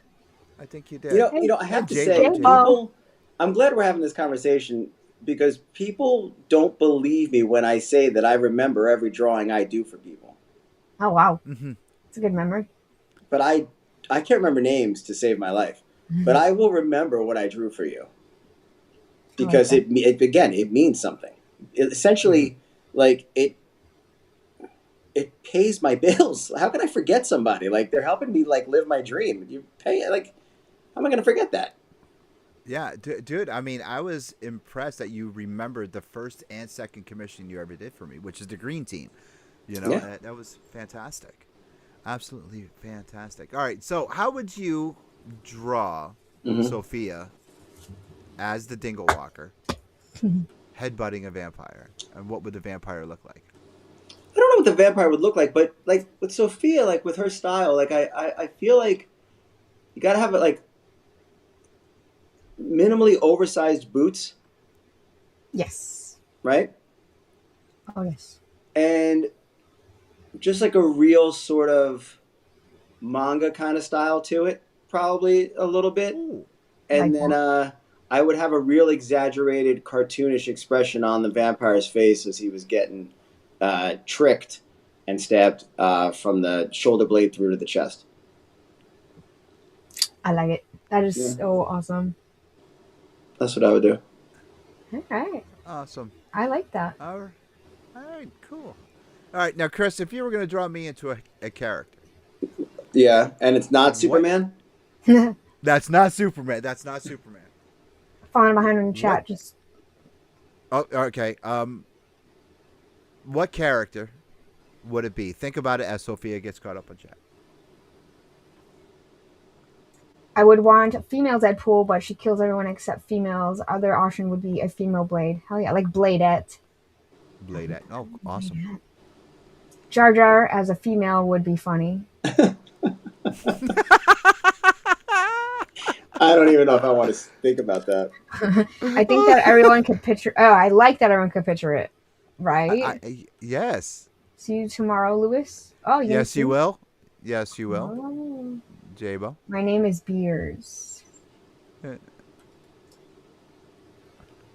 I think you did. You know. I have to J-Bo, say, J-Bo. people. I'm glad we're having this conversation because people don't believe me when I say that I remember every drawing I do for people. Oh, wow. Mm-hmm. It's a good memory. But I can't remember names to save my life. But I will remember what I drew for you because it means something. Essentially, like it pays my bills. How can I forget somebody? Like they're helping me like live my dream. You pay like, how am I going to forget that? Yeah, dude. I mean, I was impressed that you remembered the first and second commission you ever did for me, which is the Green Team. You know, Yeah. that was fantastic. Absolutely fantastic. All right, so how would you draw Sophia as the Dingle Walker headbutting a vampire? And what would the vampire look like? I don't know what the vampire would look like, but like with Sophia, like with her style, like I feel like you got to have like minimally oversized boots, Yes. right? Oh, yes. And just like a real sort of manga kind of style to it, probably a little bit. Ooh. And Like then I would have a real exaggerated cartoonish expression on the vampire's face as he was getting tricked and stabbed from the shoulder blade through to the chest. I like it. That is so awesome. That's what I would do. All right. Awesome. I like that. All right, cool. All right, now, Chris, if you were going to draw me into a character. Yeah, and it's not Superman? That's not Superman. That's not Superman. Falling behind in the chat. What? Just Oh, okay. What character would it be? Think about it as Sophia gets caught up on chat. I would want a female Deadpool, but she kills everyone except females. Other option would be a female Blade. Hell yeah, like Bladette. Bladette. Oh, awesome. Jar Jar as a female would be funny. I don't even know if I want to think about that. I think that everyone could picture. Oh, I like that everyone could picture it. Right? Yes. See you tomorrow, Lewis. Oh, Yes, you will. Yes, you will. Oh. Jabo. My name is Beers.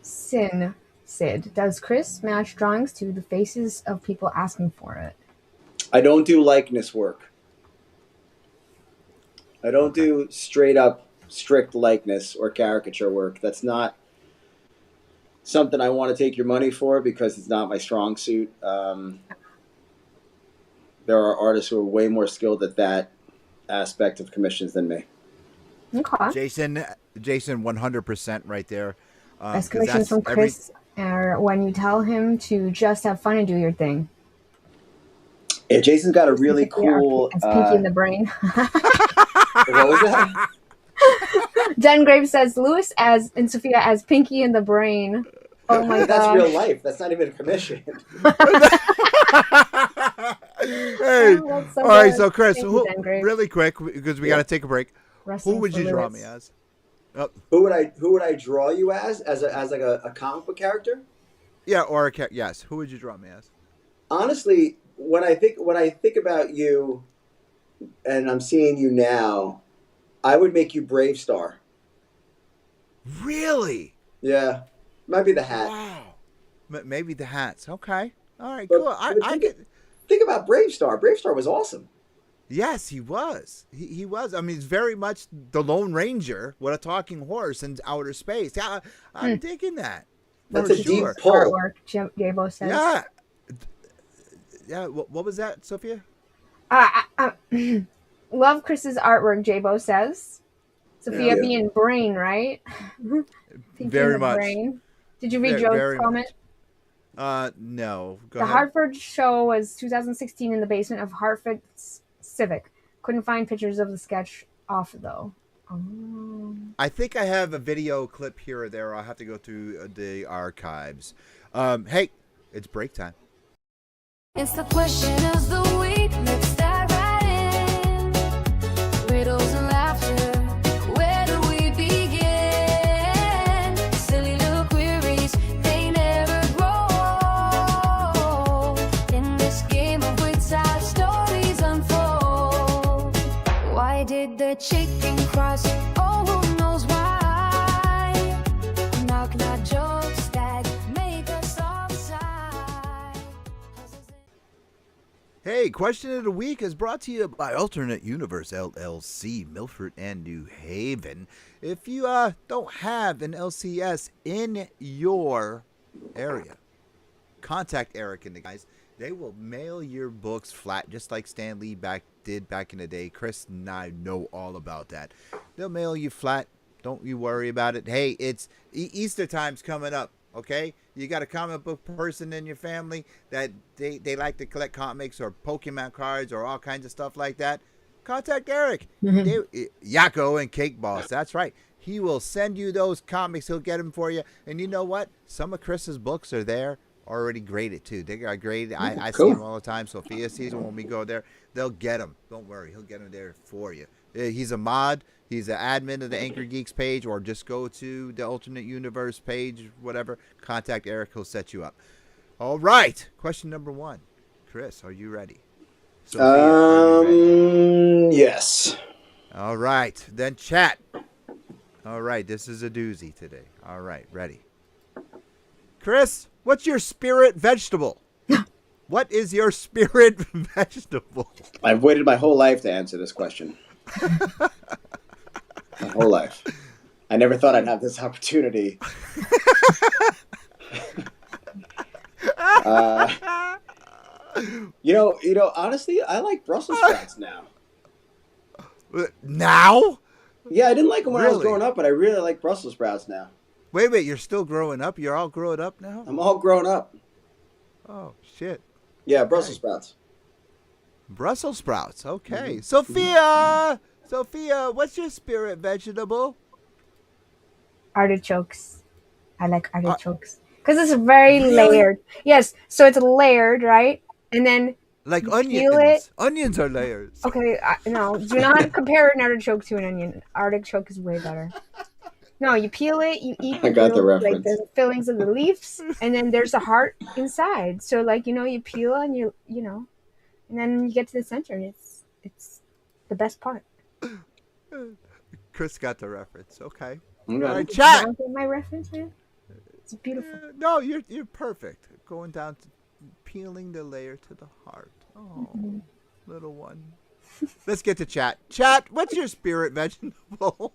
Sid. Does Chris match drawings to the faces of people asking for it? I don't do likeness work. I don't do straight up strict likeness or caricature work. That's not something I want to take your money for because it's not my strong suit. There are artists who are way more skilled at that aspect of commissions than me. Okay. Jason, 100% right there. Best commissions from Chris are when you tell him to just have fun and do your thing. Yeah, Jason's got a really cool. As Pinky in the Brain. What was that? Den Graves says Lewis and Sophia as Pinky in the Brain. Oh my god. That's real life. That's not even a commission. Hey, Oh, so all right. good. So, Chris, Thank you, Den Graves. really quick because we got to take a break. Wrestling Who would for you draw Lewis. me as? Oh, Who would I draw you as like a comic book character? yeah, or yes. Who would you draw me as? Honestly, when I think about you, and I'm seeing you now, I would make you Brave Star. Really? Yeah. Might be the hat. Wow. Maybe the hats. Okay. All right. But- Cool. but I think, get. think about Brave Star. Brave Star was awesome. Yes, he was. He was. I mean, he's very much the Lone Ranger with a talking horse in outer space. Yeah, I'm digging that. That's For a deep sure. pull. Artwork, Jabo says. Yeah. Yeah. What was that, Sophia? Love Chris's artwork, Jabo says. Sophia Yeah. being brain, right? Thinking Very of much. Brain. Did you read Very Joe's comment? No. Go The ahead. Hartford show was 2016 in the basement of Hartford Civic. Couldn't find pictures of the sketch off though. Oh. I think I have a video clip here or there. I'll have to go through the archives. Hey, it's break time. It's the question of the week. Let's dive right in. Riddles and laughter. Where do we begin? Silly little queries. They never grow old. In this game of wits, our stories unfold. Why did the chicken cross? Oh, who knows why? Knock, knock jokes that make us all sigh. Hey, question of the week is brought to you by Alternate Universe LLC, Milford and New Haven. If you don't have an LCS in your area, contact Eric and the guys. They will mail your books flat, just like Stan Lee did back in the day. Chris and I know all about that. They'll mail you flat. Don't you worry about it. Hey, it's Easter time's coming up. Okay, you got a comic book person in your family that they like to collect comics or Pokemon cards or all kinds of stuff like that. Contact Eric, Yakko and Cake Boss. That's right. He will send you those comics. He'll get them for you. And you know what? Some of Chris's books are there already graded too. They are graded. I Cool. see them all the time. Sophia sees them when we go there. They'll get them. Don't worry. He'll get them there for you. He's a mod. He's an admin of the Angrygeeks page, or just go to the Alternate Universe page, whatever. Contact Eric. He'll set you up. All right. Question number 1. Chris, are you ready? Sophia, are you ready? Yes. All right. Then chat. All right. This is a doozy today. All right. Ready. Chris, what's your spirit vegetable? What is your spirit vegetable? I've waited my whole life to answer this question. My whole life. I never thought I'd have this opportunity. Honestly, I like Brussels sprouts now. Now? Yeah, I didn't like them when I was Really? growing up, but I really like Brussels sprouts now. Wait, you're still growing up? You're all grown up now? I'm all grown up. Oh, shit. Yeah, Brussels sprouts. Brussels sprouts. Okay. Sophia, what's your spirit vegetable? Artichokes. I like artichokes because it's very Really? layered. Yes, so it's layered, right? And then Like peel onions. it. Onions are layers. okay, no, do not compare an artichoke to an onion. Artichoke is way better. No, you peel it, you eat I got the like reference. the fillings of the leaves, and then there's a heart inside. So like you peel and you know, and then you get to the center. It's the best part. Chris got the reference. Okay. Okay. All right, You chat. don't get my reference, man? It's beautiful. No, you're perfect. Going down to peeling the layer to the heart. Oh, little one. Let's get to chat. Chat, what's your spirit vegetable?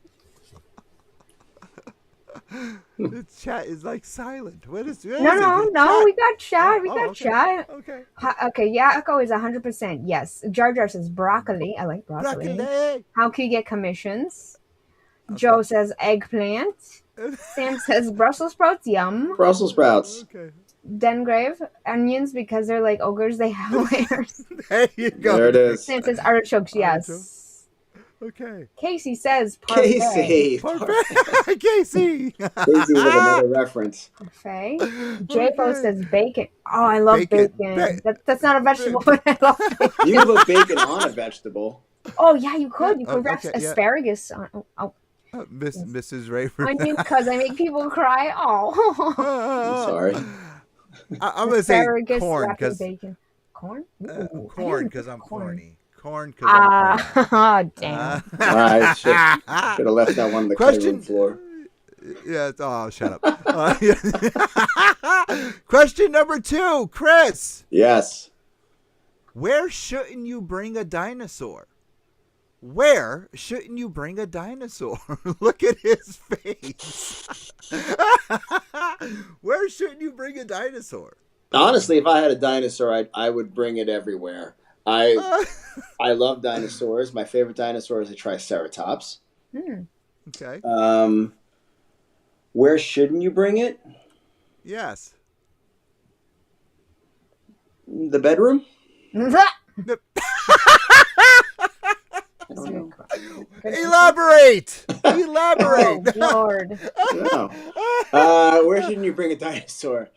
The chat is like silent. What is it? No, Chat. we got chat. We got okay. chat. Okay. Okay, Yakko is 100% yes. Jar Jar says broccoli. I like broccoli. Broccoli. How can you get commissions? Joe says eggplant. Sam says Brussels sprouts. Yum. Brussels sprouts. Okay. Dengrave onions because they're like ogres. They have layers. There you go. There it is. Sam says artichokes. Yes. Okay. Casey says parfait. Casey. Perfect. Casey. Casey with another reference. Parfait. J-Bo says bacon. Oh, I love Bacon. bacon. That's not a vegetable, but I love bacon. You can put bacon on a vegetable. Oh yeah, you could. You could wrap okay, yeah. asparagus on. Oh, Mrs. Rayford. onion because I make people cry. Oh. I'm sorry. I'm going to say Asparagus corn wrapped in because bacon. Corn? Ooh, I corn didn't because put I'm corn. corny. Corn because I'm corny. Damn. I should have left that one on the cutting room floor. Yeah. Oh, shut up. Question number 2, Chris. Yes. Where shouldn't you bring a dinosaur? Where shouldn't you bring a dinosaur? Look at his face. Where shouldn't you bring a dinosaur? Honestly, if I had a dinosaur, I would bring it everywhere. I love dinosaurs. My favorite dinosaur is a Triceratops. Okay. Where shouldn't you bring it? Yes. The bedroom? Elaborate. Oh, Lord. No. Where shouldn't you bring a dinosaur?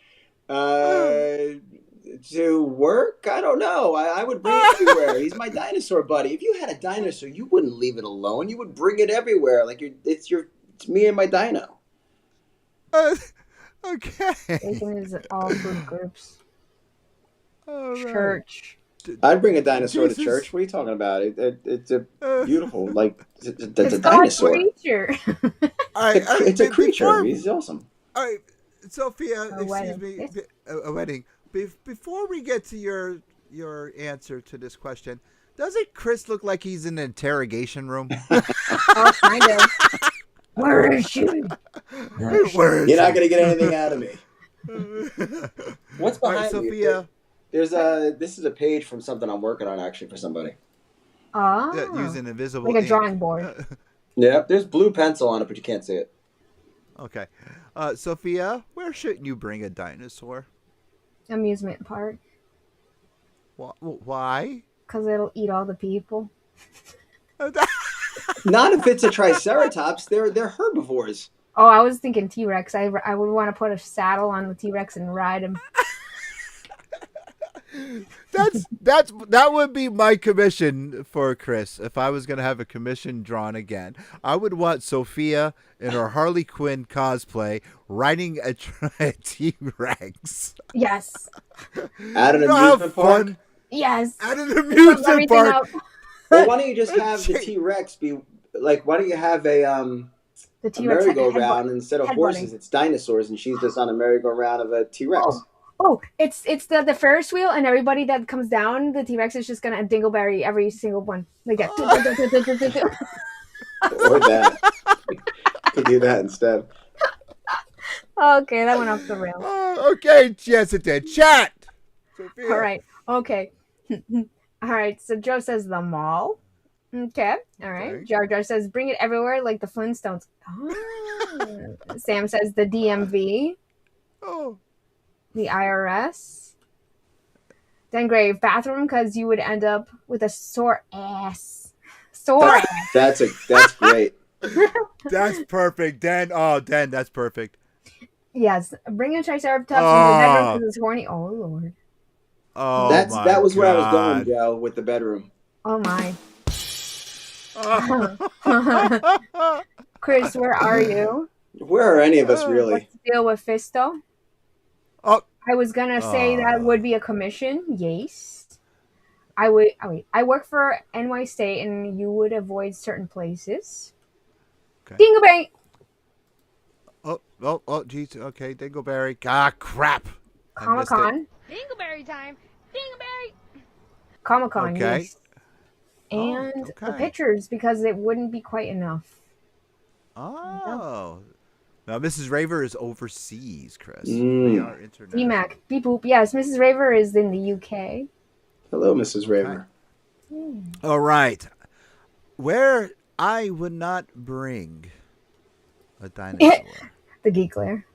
To work? I don't know. I would bring it everywhere. He's my dinosaur buddy. If you had a dinosaur, you wouldn't leave it alone. You would bring it everywhere. Like it's me and my dino. Okay. Bacon is all food groups. All right. Church. I'd bring a dinosaur to Jesus. church. What are you talking about? It's a beautiful, like, it's a It's dinosaur. God's creature. It's a creature. He's awesome. All right, Sophia, A wedding. excuse me, a wedding. Before we get to your answer to this question, doesn't Chris look like he's in an interrogation room? Oh, kind of. Where is she? Where is You're not going to get anything out of me. What's All behind right, you? Sophia. This is a page from something I'm working on actually for somebody. Oh. Using invisible Like a ink. drawing board. Yeah, there's blue pencil on it, but you can't see it. Okay. Sophia, where shouldn't you bring a dinosaur? Amusement park. Why? Because it'll eat all the people. Not if it's a Triceratops. They're herbivores. Oh, I was thinking T-Rex. I would want to put a saddle on the T-Rex and ride him. That would be my commission for Chris. If I was gonna have a commission drawn again, I would want Sophia in her Harley Quinn cosplay riding a T-Rex. Yes. At an You know how amusement park. fun Yes. at an amusement Everything park. up. Well, why don't you just have the T-Rex be like? Why don't you have The a T-Rex merry-go-round instead of headbutting. horses? It's dinosaurs, and she's just on a merry-go-round of a T-Rex. Oh, it's the Ferris wheel, and everybody that comes down, the T-Rex is just gonna dingleberry every single one. Like that. Or that. Could do that instead. Okay, that went off the rails. Okay, yes it did. Chat. Sophia. All right. Okay. All right. So Joe says the mall. Okay. All right. Okay. Jar Jar says bring it everywhere like the Flintstones. Oh. Sam says the DMV, Oh. the IRS. Then Grave bathroom because you would end up with a sore ass. Sore ass. That's great. That's perfect, Dan. Oh, Dan, that's perfect. Yes. Bring a Triceratops in Oh. the bedroom because it's horny. Oh Lord. Oh, That was where I was God. going, Joe, with the bedroom. Oh my. Oh. Chris, where are you? Where are any of us really? What's the deal with Fisto? Oh. I was gonna say that would be a commission. Yes. I would. Oh, wait. I work for NY State, and you would avoid certain places. Okay. Dingleberry. Oh, geez. Okay, Dingleberry. Ah, crap. I Comic missed it. Con. Dingleberry time. Dingleberry. Comic Con. Okay. Yes. And the okay. pictures because it wouldn't be quite enough. Oh. Now, Mrs. Raver is overseas, Chris. Mm. We are international. DMAC. Beep boop. Yes, Mrs. Raver is in the UK. Hello, Mrs. Raver. All right. Where I would not bring a dinosaur. The Geek Lair.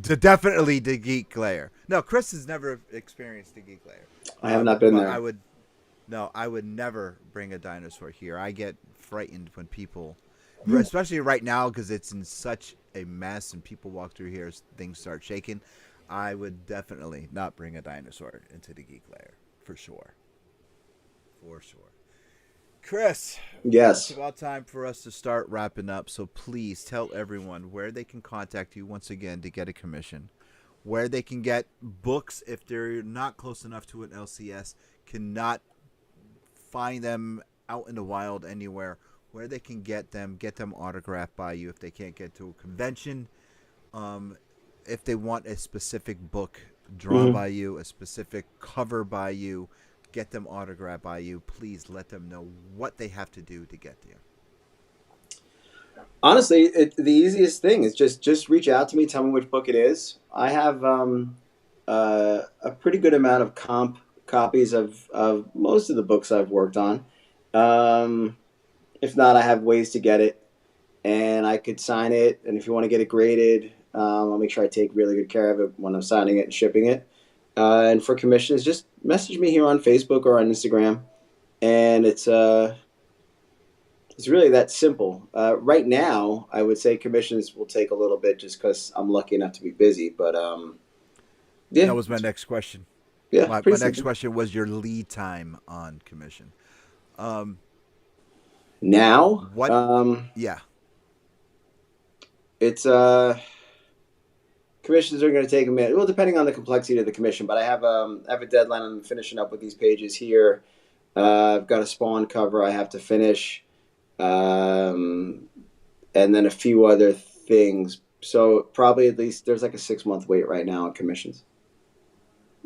Definitely the Geek Lair. No, Chris has never experienced the Geek Lair. I have not been But there. I would never bring a dinosaur here. I get frightened when people, especially right now because it's in such a mess and people walk through here, things start shaking. I would definitely not bring a dinosaur into the Geek Lair, for sure. For sure. Chris, Yes. it's about time for us to start wrapping up. So please tell everyone where they can contact you once again to get a commission, where they can get books if they're not close enough to an LCS, cannot find them out in the wild anywhere. where they can get them autographed by you if they can't get to a convention. If they want a specific book drawn by you, a specific cover by you, get them autographed by you. Please let them know what they have to do to get there. Honestly, the easiest thing is just reach out to me. Tell me which book it is. I have a pretty good amount of copies of most of the books I've worked on. If not, I have ways to get it, and I could sign it. And if you want to get it graded, I'll make sure I take really good care of it when I'm signing it and shipping it. And for commissions, just message me here on Facebook or on Instagram, and it's really that simple. Right now, I would say commissions will take a little bit just because I'm lucky enough to be busy. But yeah, That was my next question. Yeah, My next question was your lead time on commission. Now, What? Yeah. it's commissions are going to take a minute. Well, depending on the complexity of the commission, but I have a deadline. I'm finishing up with these pages here. I've got a Spawn cover I have to finish, and then a few other things. So probably at least there's like a 6-month wait right now on commissions.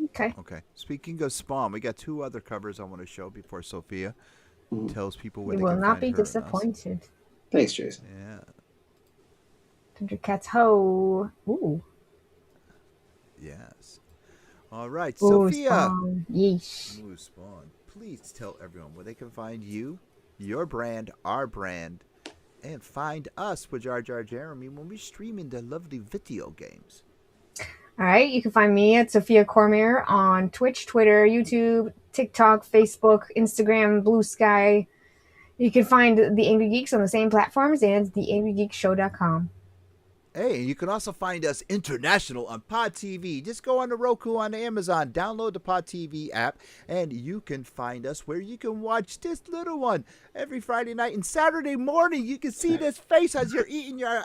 Okay. Okay. Speaking of Spawn, we got 2 other covers I want to show before Sophia tells people where You they will can not find be her and us. disappointed. Thanks, Jason. Yeah. Thundercats ho. Ooh. Yes. All right, Ooh, Sophia. Spawn. Yeesh. Ooh, Spawn. Please tell everyone where they can find you, your brand, our brand, and find us with Jar Jar Jeremy when we're streaming the lovely video games. All right, you can find me at Sophia Cormier on Twitch, Twitter, YouTube, TikTok, Facebook, Instagram, Blue Sky. You can find the Angrygeeks on the same platforms and theangrygeekshow.com. Hey, and you can also find us international on Pod TV. Just go on the Roku, on the Amazon, download the Pod TV app, and you can find us where you can watch this little one every Friday night and Saturday morning. You can see this face as you're eating your,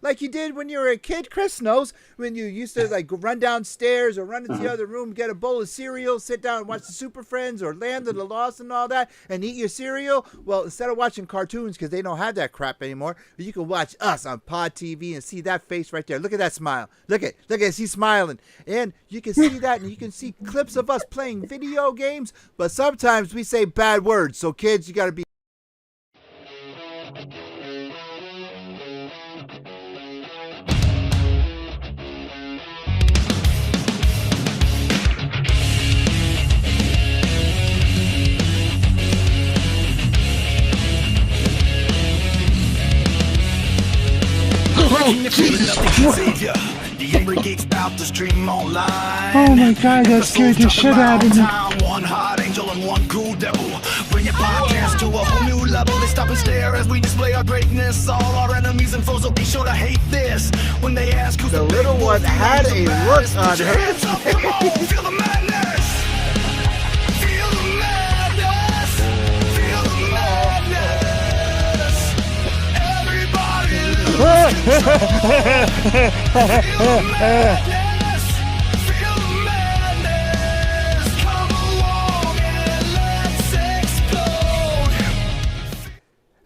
like you did when you were a kid. Chris knows when you used to like run downstairs or run into the other room, get a bowl of cereal, sit down and watch the Super Friends or Land of the Lost and all that, and eat your cereal. Well, instead of watching cartoons because they don't have that crap anymore, you can watch us on Pod TV and see that face right there. Look at that smile. Look at he's smiling. And you can see that, and you can see clips of us playing video games, but sometimes we say bad words. So kids, you got to be The Angrygeeks about to stream online. Oh my god, that scared the shit out of me. One hot angel and one cool devil. Bring your podcast to a whole new level. They stop and stare as we display our greatness. All our enemies and foes will be sure to hate this. When they ask who's The the little big one boy, had who's the a baddest, look on put your her hands up, come on, feel the madness. Feel the madness. Feel the madness. Everybody lose control. Feel the madness. Feel the madness. Come along and let's explode.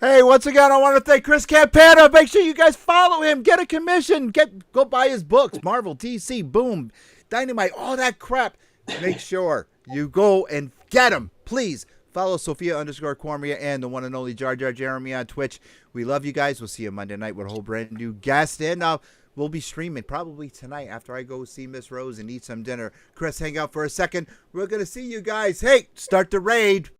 Hey, once again, I want to thank Chris Campana. Make sure you guys follow him. Get a commission. Go buy his books. Marvel, DC, Boom, Dynamite, all that crap. Make sure you go and get them. Please follow Sophia_Cormier and the one and only Jar Jar Jeremy on Twitch. We love you guys. We'll see you Monday night with a whole brand new guest. And we'll be streaming probably tonight after I go see Miss Rose and eat some dinner. Chris, hang out for a second. We're going to see you guys. Hey, start the raid.